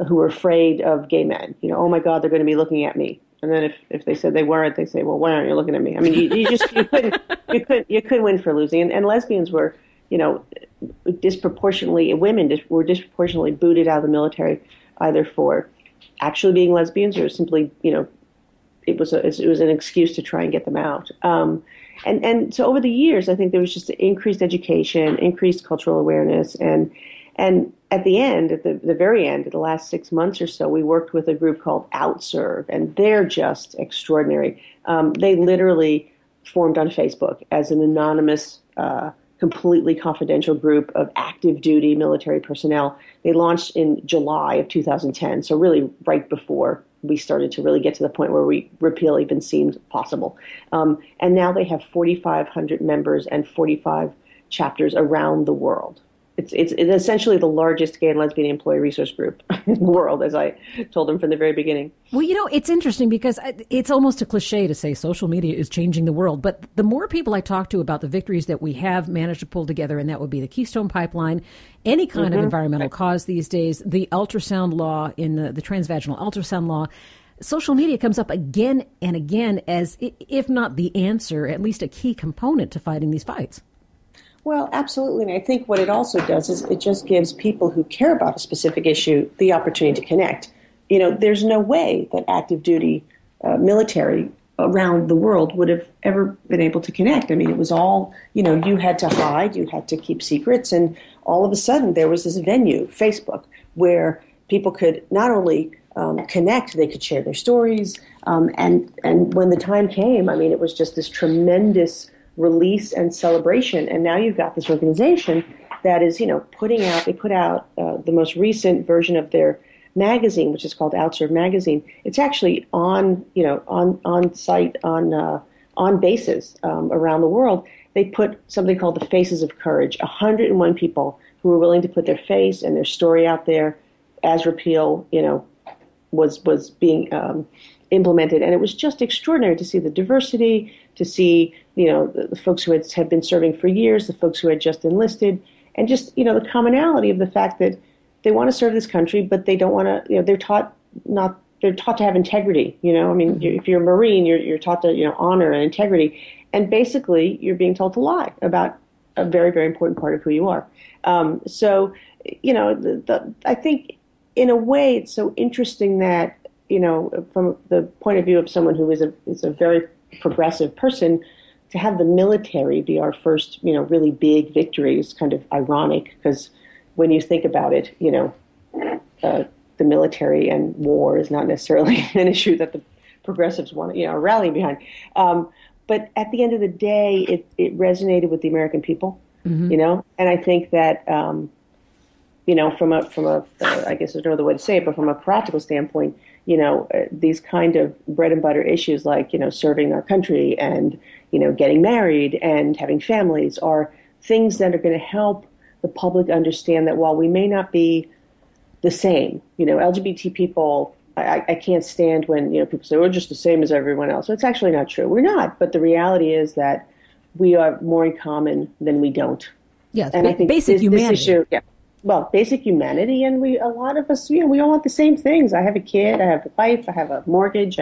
who were afraid of gay men. Oh my God, they're going to be looking at me. And then if they said they weren't, they say, well, why aren't you looking at me? I mean, you couldn't win for losing. And lesbians were, disproportionately, women were disproportionately booted out of the military, either for actually being lesbians or simply, it was an excuse to try and get them out. And so over the years, I think there was just increased education, increased cultural awareness, and And at the end, at the very end, of the last 6 months or so, we worked with a group called OutServe, and they're just extraordinary. They literally formed on Facebook as an anonymous, completely confidential group of active duty military personnel. They launched in July of 2010, so really right before we started to really get to the point where repeal even seemed possible. And now they have 4,500 members and 45 chapters around the world. It's essentially the largest gay and lesbian employee resource group in the world, as I told them from the very beginning. Well, it's interesting because it's almost a cliche to say social media is changing the world. But the more people I talk to about the victories that we have managed to pull together, and that would be the Keystone Pipeline, any kind of environmental cause these days, the ultrasound law in the transvaginal ultrasound law, social media comes up again and again as, if not the answer, at least a key component to fighting these fights. Well, absolutely. And I think what it also does is it just gives people who care about a specific issue the opportunity to connect. There's no way that active duty military around the world would have ever been able to connect. I mean, it was all, you had to hide, you had to keep secrets. And all of a sudden there was this venue, Facebook, where people could not only connect, they could share their stories. And when the time came, I mean, it was just this tremendous release and celebration. And now you've got this organization that is, they put out the most recent version of their magazine, which is called OutServe Magazine. It's actually on site, on bases around the world. They put something called the Faces of Courage, 101 people who were willing to put their face and their story out there as repeal, was being implemented. And it was just extraordinary to see the diversity, to see, the folks who had been serving for years, the folks who had just enlisted, and just, the commonality of the fact that they want to serve this country, but they don't want to, they're taught to have integrity, I mean, if you're a Marine, you're taught to, honor and integrity. And basically you're being told to lie about a very, very important part of who you are. So, I think in a way it's so interesting that, from the point of view of someone who is a very progressive person, to have the military be our first, really big victory is kind of ironic, because when you think about it, the military and war is not necessarily an issue that the progressives want to, are rallying behind. But at the end of the day, it resonated with the American people, and I think that, from a I guess there's no other way to say it, but from a practical standpoint, these kind of bread and butter issues like, serving our country and, getting married and having families are things that are going to help the public understand that while we may not be the same, LGBT people, I can't stand when, people say, we're just the same as everyone else. So it's actually not true. We're not. But the reality is that we are more in common than we don't. Yeah, and I think basic humanity. This issue, well, basic humanity, and a lot of us, we all want the same things. I have a kid, I have a wife, I have a mortgage.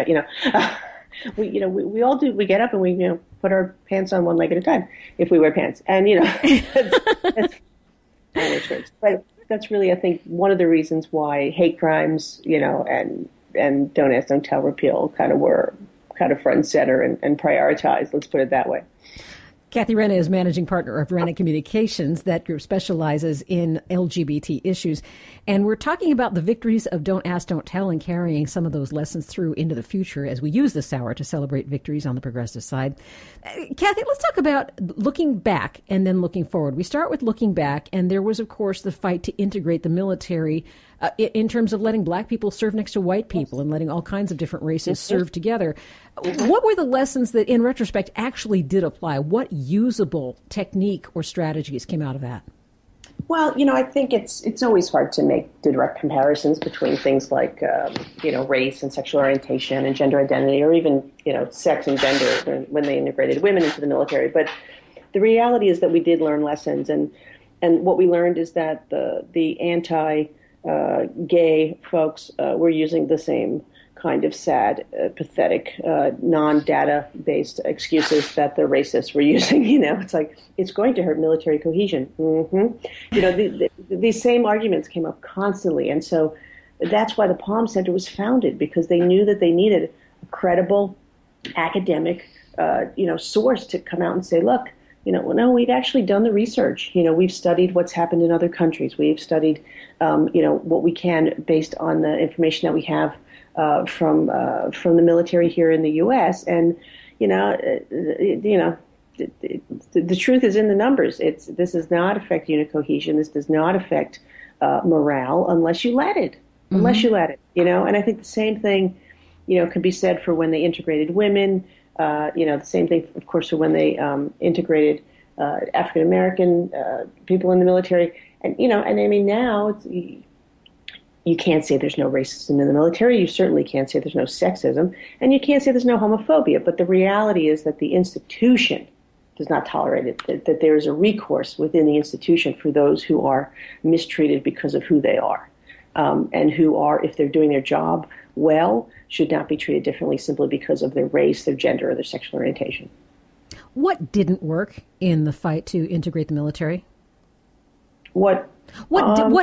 We all do. We get up and we, put our pants on one leg at a time, if we wear pants, and but that's really, I think, one of the reasons why hate crimes, and don't ask, don't tell repeal kind of were kind of front and center and prioritized. Let's put it that way. Cathy Renna is managing partner of Renna Communications. That group specializes in LGBT issues. And we're talking about the victories of Don't Ask, Don't Tell, and carrying some of those lessons through into the future as we use this hour to celebrate victories on the progressive side. Cathy, let's talk about looking back and then looking forward. We start with looking back, and there was, of course, the fight to integrate the military in terms of letting black people serve next to white people and letting all kinds of different races serve together. What were the lessons that, in retrospect, actually did apply? What usable technique or strategies came out of that? Well, I think it's always hard to make direct comparisons between things like, race and sexual orientation and gender identity, or even, sex and gender when they integrated women into the military. But the reality is that we did learn lessons, and what we learned is that the anti-gay folks were using the same kind of sad, pathetic, non-data-based excuses that the racists were using. It's like, it's going to hurt military cohesion. These same arguments came up constantly. And so that's why the Palm Center was founded, because they knew that they needed a credible academic, source to come out and say, look, No, we've actually done the research. We've studied what's happened in other countries. We've studied, what we can based on the information that we have from the military here in the U.S. And the truth is in the numbers. This does not affect unit cohesion. This does not affect morale unless you let it. Unless you let it. And I think the same thing, can be said for when they integrated women. The same thing, of course, for when they integrated African American people in the military. And I mean, now you can't say there's no racism in the military. You certainly can't say there's no sexism, and you can't say there's no homophobia. But the reality is that the institution does not tolerate it. That there is a recourse within the institution for those who are mistreated because of who they are, and who are, if they're doing their job well, should not be treated differently simply because of their race, their gender, or their sexual orientation. What didn't work in the fight to integrate the military? What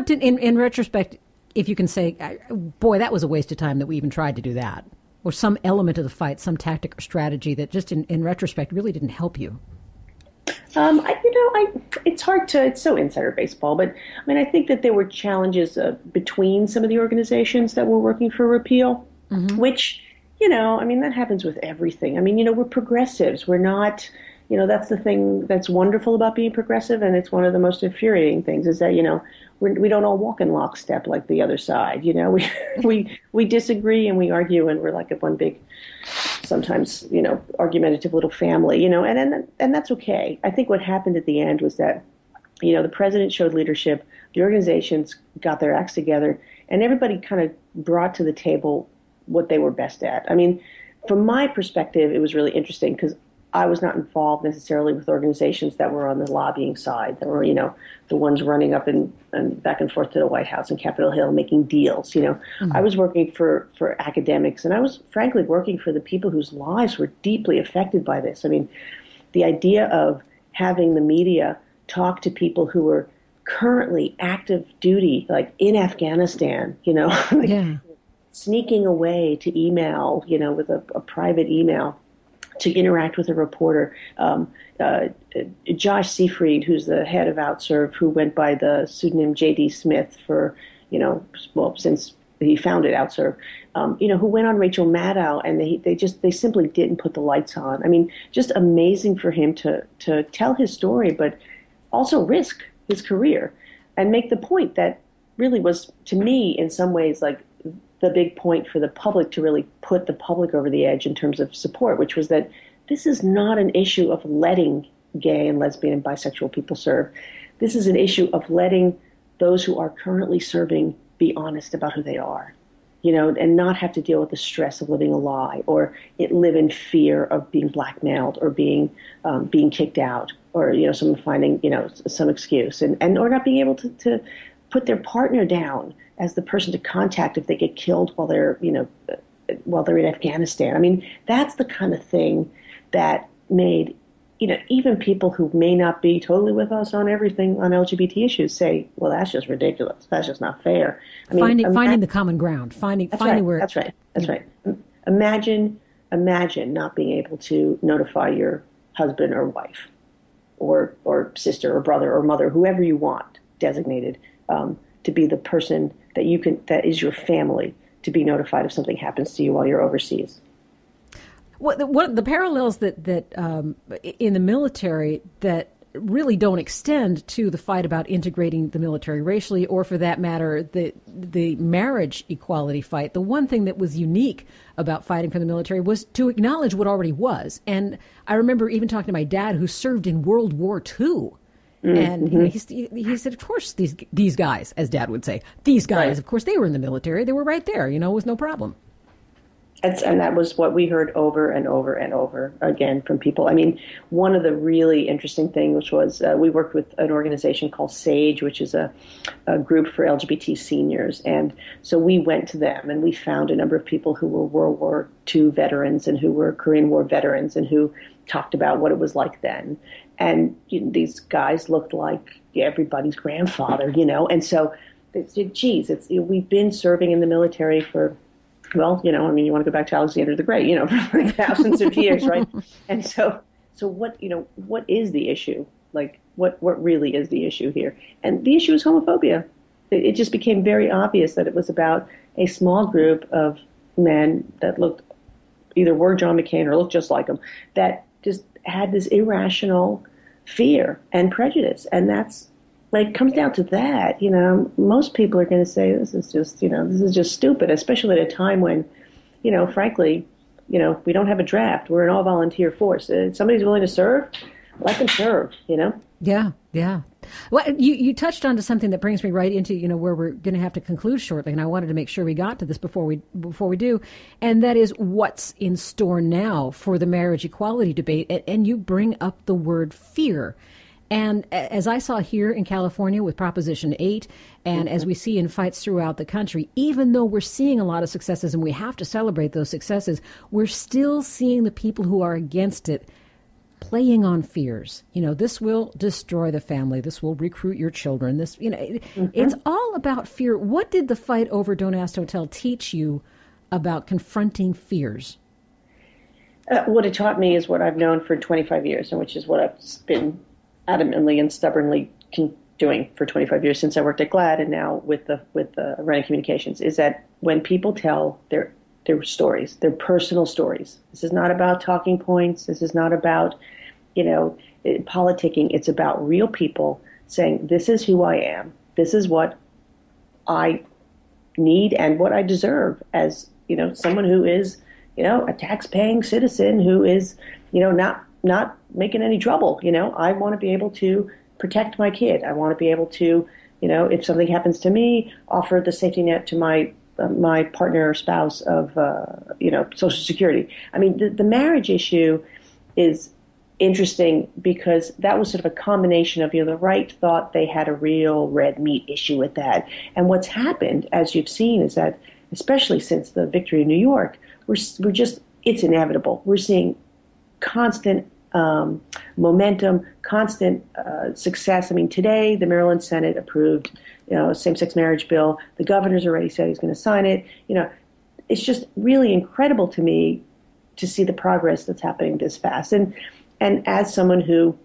did in retrospect, if you can say, boy, that was a waste of time that we even tried to do that, or some element of the fight, some tactic or strategy that just in retrospect really didn't help you? It's hard to, it's so insider baseball, but I mean, I think that there were challenges between some of the organizations that were working for repeal, which, that happens with everything. I mean, we're progressives. We're not, that's the thing that's wonderful about being progressive. And it's one of the most infuriating things is that, we don't all walk in lockstep like the other side. We disagree and we argue and we're like one big, sometimes, argumentative little family, and that's okay. I think what happened at the end was that, the president showed leadership, the organizations got their acts together, and everybody kind of brought to the table what they were best at. I mean, from my perspective, it was really interesting because I was not involved necessarily with organizations that were on the lobbying side, that were, the ones running up and back and forth to the White House and Capitol Hill making deals. I was working for academics, and I was frankly working for the people whose lives were deeply affected by this. I mean, the idea of having the media talk to people who were currently active duty, like in Afghanistan, sneaking away to email, with a private email, to interact with a reporter. Josh Seyfried, who's the head of OutServe, who went by the pseudonym J.D. Smith for, since he founded OutServe, who went on Rachel Maddow, and they simply didn't put the lights on. I mean, just amazing for him to tell his story, but also risk his career and make the point that really was, to me, in some ways, like the big point for the public to really put the public over the edge in terms of support, which was that this is not an issue of letting gay and lesbian and bisexual people serve. This is an issue of letting those who are currently serving be honest about who they are, and not have to deal with the stress of living a lie or live in fear of being blackmailed or being kicked out or, someone finding, some excuse and or not being able to put their partner down as the person to contact if they get killed while they're in Afghanistan. I mean, that's the kind of thing that made, even people who may not be totally with us on everything on LGBT issues say, well, that's just ridiculous. That's just not fair. I mean, finding the common ground, finding where. That's right. That's right. Imagine not being able to notify your husband or wife or sister or brother or mother, whoever you want designated, to be the person that is your family, to be notified if something happens to you while you're overseas. What the parallels that in the military that really don't extend to the fight about integrating the military racially, or for that matter, the marriage equality fight. The one thing that was unique about fighting for the military was to acknowledge what already was. And I remember even talking to my dad, who served in World War II. And he said, of course, these guys, as Dad would say, these guys, right. Of course, they were in the military. They were right there, it was no problem. And that was what we heard over and over and over again from people. I mean, one of the really interesting things was we worked with an organization called SAGE, which is a group for LGBT seniors. And so we went to them and we found a number of people who were World War II veterans and who were Korean War veterans and who talked about what it was like then. And these guys looked like everybody's grandfather, And so they said, geez, we've been serving in the military for, you want to go back to Alexander the Great, for like thousands of years, right? And so So what is the issue? Like, what really is the issue here? And the issue is homophobia. It just became very obvious that it was about a small group of men that either were John McCain or looked just like him, that just had this irrational fear and prejudice. And that's, like, it comes down to that. Most people are going to say this is just stupid, especially at a time when, frankly, we don't have a draft. We're an all-volunteer force. If somebody's willing to serve, let them serve, Yeah, yeah. Well, you touched on to something that brings me right into, where we're going to have to conclude shortly, and I wanted to make sure we got to this before we do, and that is what's in store now for the marriage equality debate, and you bring up the word fear. And as I saw here in California with Proposition 8, and as we see in fights throughout the country, even though we're seeing a lot of successes and we have to celebrate those successes, we're still seeing the people who are against it playing on fears. This will destroy the family. This will recruit your children. This, it's all about fear. What did the fight over Don't Ask, Don't Tell teach you about confronting fears? What it taught me is what I've known for 25 years, and which is what I've been adamantly and stubbornly doing for 25 years since I worked at GLAAD and now with the Renna Communications, is that when people tell their stories, their personal stories, this is not about talking points. This is not about, politicking. It's about real people saying, this is who I am. This is what I need and what I deserve as, someone who is, a tax-paying citizen who is, not making any trouble. I want to be able to protect my kid. I want to be able to, if something happens to me, offer the safety net to my partner or spouse of, Social Security. I mean, the marriage issue is interesting because that was sort of a combination of, the right thought they had a real red meat issue with that. And what's happened, as you've seen, is that, especially since the victory in New York, we're just, it's inevitable. We're seeing constant momentum, constant success. I mean, today the Maryland Senate approved, a same-sex marriage bill. The governor's already said he's going to sign it. It's just really incredible to me to see the progress that's happening this fast. And as someone who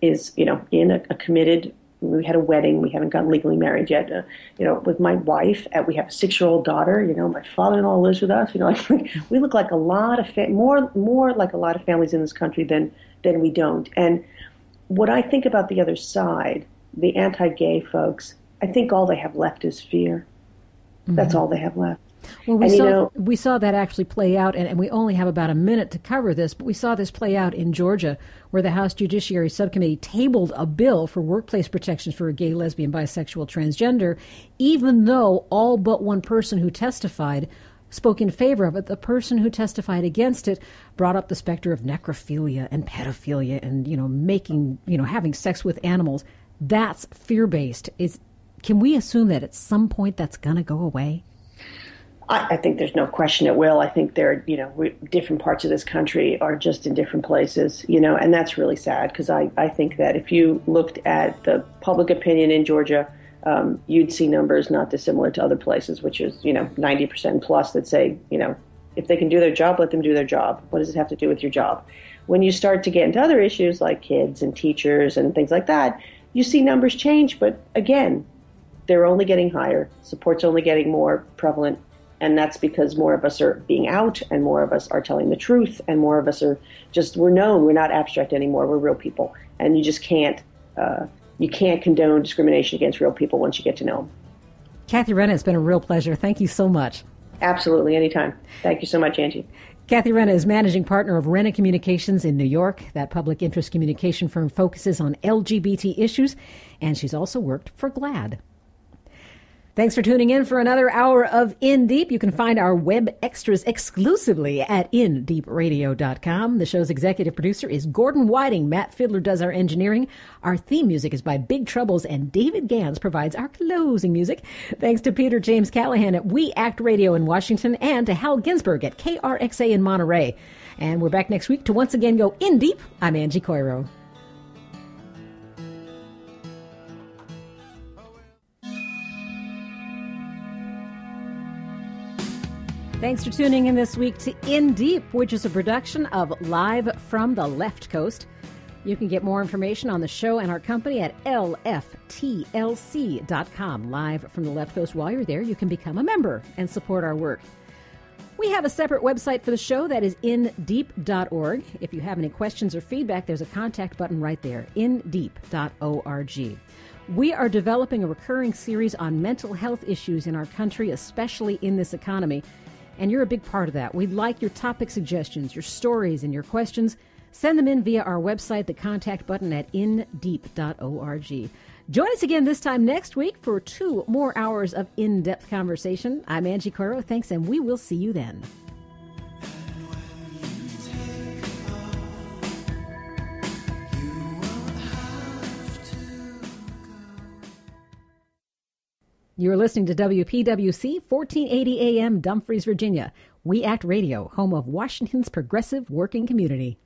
is, in a committed, we had a wedding, we haven't gotten legally married yet, with my wife, we have a 6-year-old daughter, my father-in-law lives with us, we look like a lot of, more like a lot of families in this country than we don't. And what I think about the other side, the anti-gay folks, I think all they have left is fear. Mm-hmm. That's all they have left. Well, we saw that actually play out, and we only have about a minute to cover this, but we saw this play out in Georgia, where the House Judiciary Subcommittee tabled a bill for workplace protections for a gay, lesbian, bisexual, transgender, even though all but one person who testified spoke in favor of it. The person who testified against it brought up the specter of necrophilia and pedophilia and, having sex with animals. That's fear-based. Can we assume that at some point that's going to go away? I think there's no question it will. I think different parts of this country are just in different places, and that's really sad because I think that if you looked at the public opinion in Georgia, you'd see numbers not dissimilar to other places, which is, 90% plus that say, if they can do their job, let them do their job. What does it have to do with your job? When you start to get into other issues like kids and teachers and things like that, you see numbers change. But again, they're only getting higher. Support's only getting more prevalent. And that's because more of us are being out and more of us are telling the truth and more of us are we're known. We're not abstract anymore. We're real people. And you just can't condone discrimination against real people once you get to know them. Cathy Renna, it's been a real pleasure. Thank you so much. Absolutely. Anytime. Thank you so much, Angie. Cathy Renna is managing partner of Renna Communications in New York. That public interest communication firm focuses on LGBT issues, and she's also worked for GLAAD. Thanks for tuning in for another hour of In Deep. You can find our web extras exclusively at indeepradio.com. The show's executive producer is Gordon Whiting. Matt Fidler does our engineering. Our theme music is by Big Troubles, and David Gans provides our closing music. Thanks to Peter James Callahan at We Act Radio in Washington and to Hal Ginsberg at KRXA in Monterey. And we're back next week to once again go In Deep. I'm Angie Coiro. Thanks for tuning in this week to In Deep, which is a production of Live from the Left Coast. You can get more information on the show and our company at lftlc.com. Live from the Left Coast. While you're there, you can become a member and support our work. We have a separate website for the show that is indeep.org. If you have any questions or feedback, there's a contact button right there, indeep.org. We are developing a recurring series on mental health issues in our country, especially in this economy. And you're a big part of that. We'd like your topic suggestions, your stories, and your questions. Send them in via our website, the contact button at indeep.org. Join us again this time next week for 2 more hours of in-depth conversation. I'm Angie Coiro. Thanks, and we will see you then. You're listening to WPWC 1480 AM, Dumfries, Virginia. We Act Radio, home of Washington's progressive working community.